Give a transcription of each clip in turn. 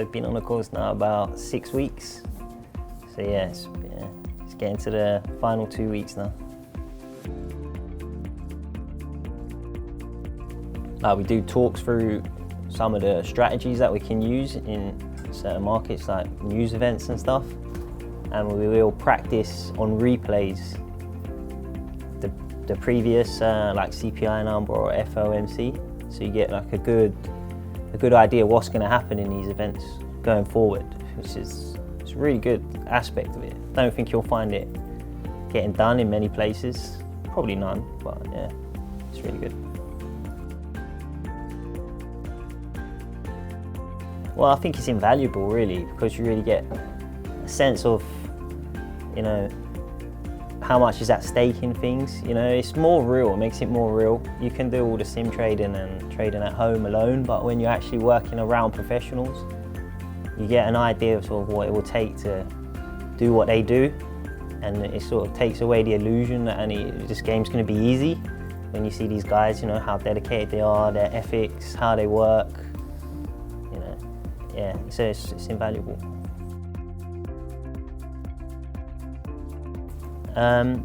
I've been on the course now about 6 weeks. So yeah, it's getting to the final 2 weeks now. We do talks through some of the strategies that we can use in certain markets like news events and stuff. And we will practice on replays the previous like CPI number or FOMC. So you get like a good idea what's going to happen in these events going forward, which is it's a really good aspect of it. I don't think you'll find it getting done in many places, probably none, but yeah, it's really good. Well, I think it's invaluable really, because you really get a sense of, you know, how much is at stake in things. You know, it's more real, it makes it more real. You can do all the sim trading and trading at home alone, but when you're actually working around professionals, you get an idea of sort of what it will take to do what they do, and it sort of takes away the illusion that this game's going to be easy. When you see these guys, you know, how dedicated they are, their ethics, how they work, you know, yeah, so it's invaluable.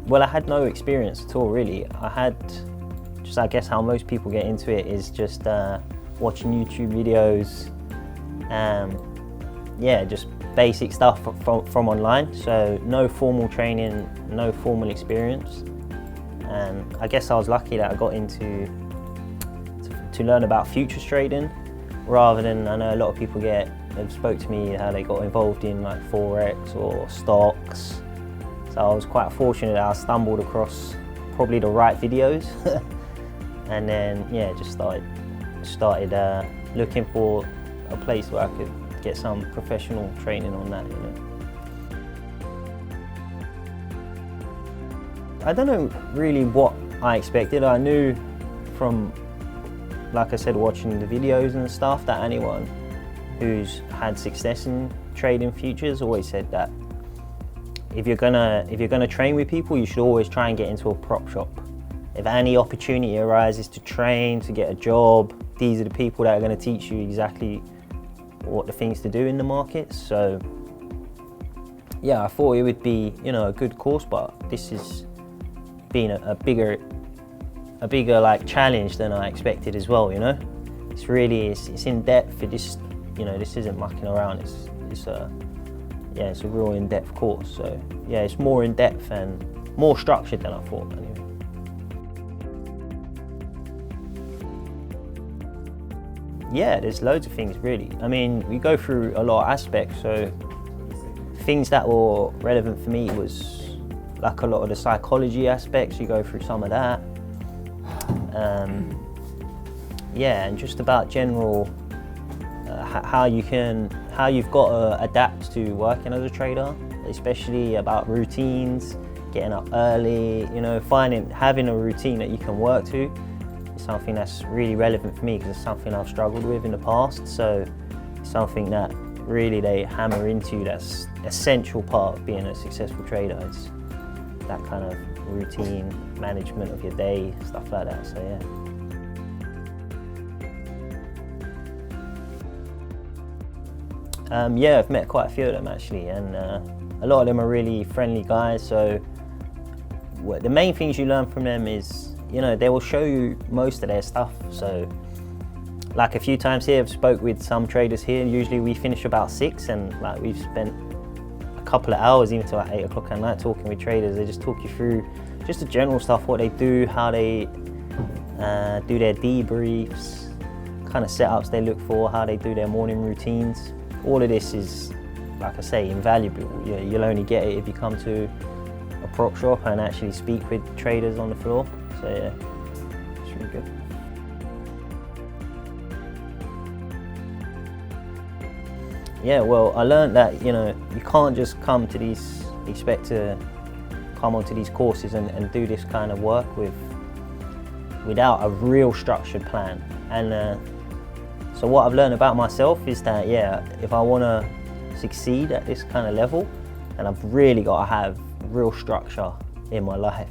Well, I had no experience at all really. I had just, I guess how most people get into it is just watching YouTube videos, yeah, just basic stuff from online. So no formal training, no formal experience. And I guess I was lucky that I got into to learn about futures trading, rather than, I know a lot of people have spoke to me how they got involved in like Forex or stocks. So I was quite fortunate that I stumbled across probably the right videos and then yeah, just started looking for a place where I could get some professional training on that, you know. I don't know really what I expected. I knew from, like I said, watching the videos and stuff, that anyone who's had success in trading futures always said that if you're gonna train with people, you should always try and get into a prop shop. If any opportunity arises to train, to get a job, these are the people that are going to teach you exactly what the things to do in the markets. So yeah, I thought it would be, you know, a good course, but this has been a bigger like challenge than I expected as well, you know. It's really it's in depth. It just, you know, this isn't mucking around. Yeah, it's a real in-depth course. So yeah, it's more in-depth and more structured than I thought anyway. Yeah, there's loads of things really. I mean, we go through a lot of aspects. So things that were relevant for me was like a lot of the psychology aspects. You go through some of that. Yeah, and just about general how you've got to adapt to working as a trader, especially about routines, getting up early, you know, having a routine that you can work to is something that's really relevant for me, because it's something I've struggled with in the past. So it's something that really they hammer into, that's essential part of being a successful trader. It's that kind of routine management of your day, stuff like that. So yeah. Yeah, I've met quite a few of them actually, and a lot of them are really friendly guys. So the main things you learn from them is, you know, they will show you most of their stuff. So like a few times here, I've spoke with some traders here. Usually we finish about 6, and like we've spent a couple of hours, even till like 8 o'clock at night, talking with traders. They just talk you through just the general stuff, what they do, how they do their debriefs, kind of setups they look for, how they do their morning routines. All of this is, like I say, invaluable. You'll only get it if you come to a prop shop and actually speak with traders on the floor. So yeah, it's really good. Yeah, well, I learned that, you know, you can't just expect to come onto these courses and do this kind of work without a real structured plan. And so what I've learned about myself is that, yeah, if I want to succeed at this kind of level, then I've really got to have real structure in my life,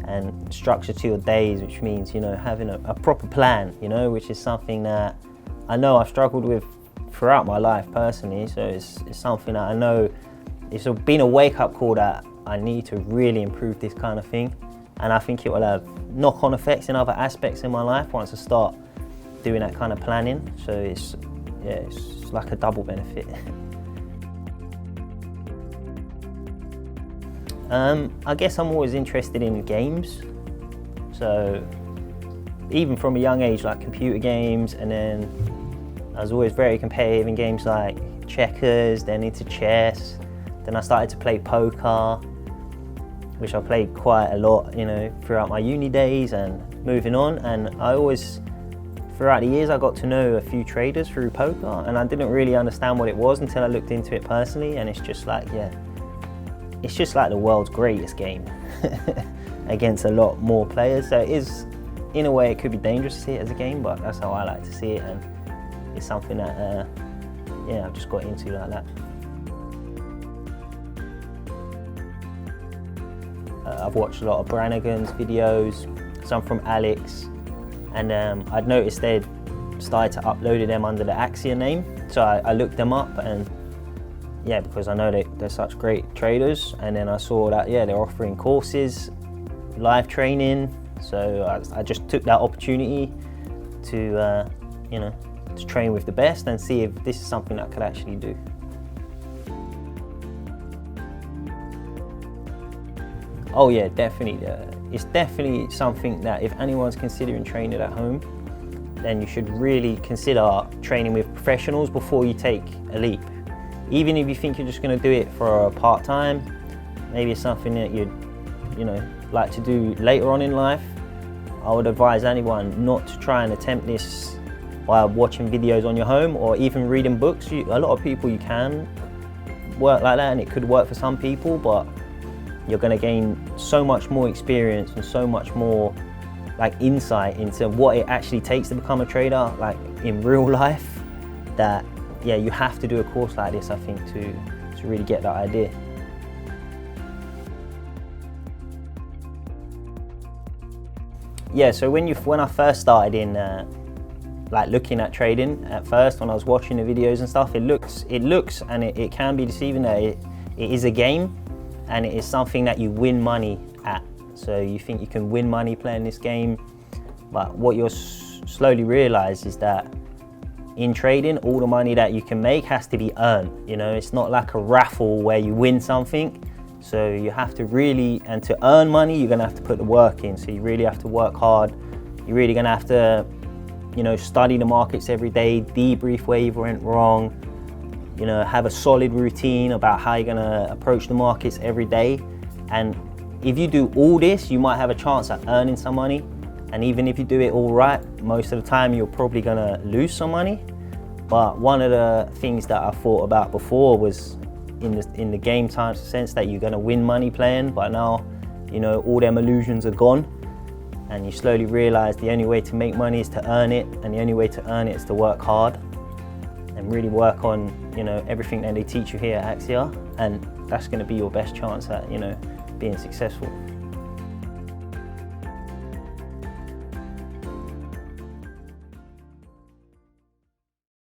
and structure to your days, which means, you know, having a proper plan, you know, which is something that I know I've struggled with throughout my life personally, so it's something that I know it's been a wake-up call that I need to really improve this kind of thing, and I think it will have knock-on effects in other aspects in my life once I start doing that kind of planning. So it's like a double benefit. I guess I'm always interested in games, so even from a young age, like computer games, and then I was always very competitive in games like checkers, then into chess, then I started to play poker, which I played quite a lot, you know, throughout my uni days and moving on. And I always, throughout the years, I got to know a few traders through poker, and I didn't really understand what it was until I looked into it personally, and it's just like, it's just like the world's greatest game against a lot more players. So it is, in a way, it could be dangerous to see it as a game, but that's how I like to see it, and it's something that, I've just got into like that. I've watched a lot of Brannigan's videos, some from Alex, and I'd noticed they'd started to upload them under the Axia name, so I looked them up, and because I know they're such great traders, and then I saw that they're offering courses, live training, so I just took that opportunity to to train with the best and see if this is something I could actually do. Oh yeah, definitely. It's definitely something that if anyone's considering training at home, then you should really consider training with professionals before you take a leap. Even if you think you're just going to do it for a part-time, maybe it's something that you'd like to do later on in life, I would advise anyone not to try and attempt this while watching videos on your home or even reading books. A lot of people, you can work like that and it could work for some people, but you're going to gain so much more experience and so much more insight into what it actually takes to become a trader, in real life, that you have to do a course like this, I think, to really get that idea. So when I first started in looking at trading, at first when I was watching the videos and stuff, it looks and it can be deceiving that it is a game, and it is something that you win money at. So you think you can win money playing this game, but what you'll slowly realize is that in trading, all the money that you can make has to be earned. It's not like a raffle where you win something. So you have to really, and to earn money, you're gonna have to put the work in. So you really have to work hard. You're really gonna have to, study the markets every day, debrief where you went wrong, have a solid routine about how you're gonna approach the markets every day. And if you do all this, you might have a chance at earning some money. And even if you do it all right, most of the time you're probably gonna lose some money. But one of the things that I thought about before was in the game time sense that you're gonna win money playing, but now, all them illusions are gone. And you slowly realize the only way to make money is to earn it, and the only way to earn it is to work hard and really work on, everything that they teach you here at Axia, and that's gonna be your best chance at, being successful.